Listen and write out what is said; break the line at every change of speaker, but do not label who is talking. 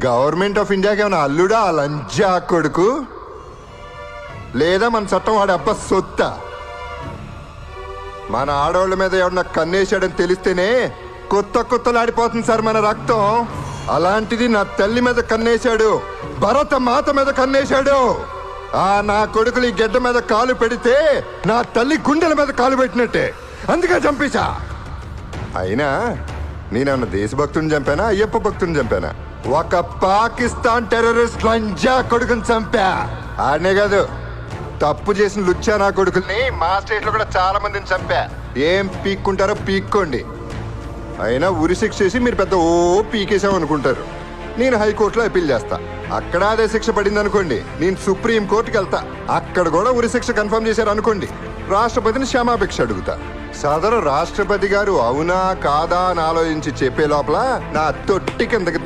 Government of ఇండియాకి ఏమైనా అల్లుడా ఆ లంజా కొడుకు, లేదా మన చట్టం వాడి అబ్బ సొత్త? మన ఆడవాళ్ళ మీద ఎవరన్నా కన్నేశాడని తెలిస్తేనే కొత్తలాడిపోతుంది సార్ మన రక్తం. అలాంటిది నా తల్లి మీద కన్నేశాడు, భరత మాత మీద కన్నేశాడు. నా కొడుకులు ఈ గెడ్డ మీద కాలు పెడితే నా తల్లి గుండెల మీద కాలు పెట్టినట్టే, అందుకే చంపేశా. అయినా నేనన్న దేశభక్తుని చంపానా, అయ్యప్ప భక్తుని చంపానా? ఒక పాకిస్తాన్ టెర్రరిస్ట్ లంజా కొడుకుని చంపా. ఆడనే కాదు, తప్పు చేసిన లుచ్చా నా కొడుకుల్ని మా స్టేట్ లో కూడా చాలా మందిని చంపా. ఏం పీక్కుంటారో పీక్కోండి. అయినా ఉరిశిక్ష చేసి మీరు పెద్ద పీకేసాం అనుకుంటారు. నేను హైకోర్టులో అప్పీల్ చేస్తా. అక్కడ అదే శిక్ష పడింది అనుకోండి, నేను సుప్రీం కోర్టుకి వెళ్తా. అక్కడ కూడా ఉరిశిక్ష కన్ఫర్మ్ చేశారు అనుకోండి, రాష్ట్రపతిని క్షమాభిక్ష అడుగుతా. సదరు రాష్ట్రపతి గారు అవునా కాదా అని ఆలోచించి చెప్పే లోపల నా తొట్టి కిందకి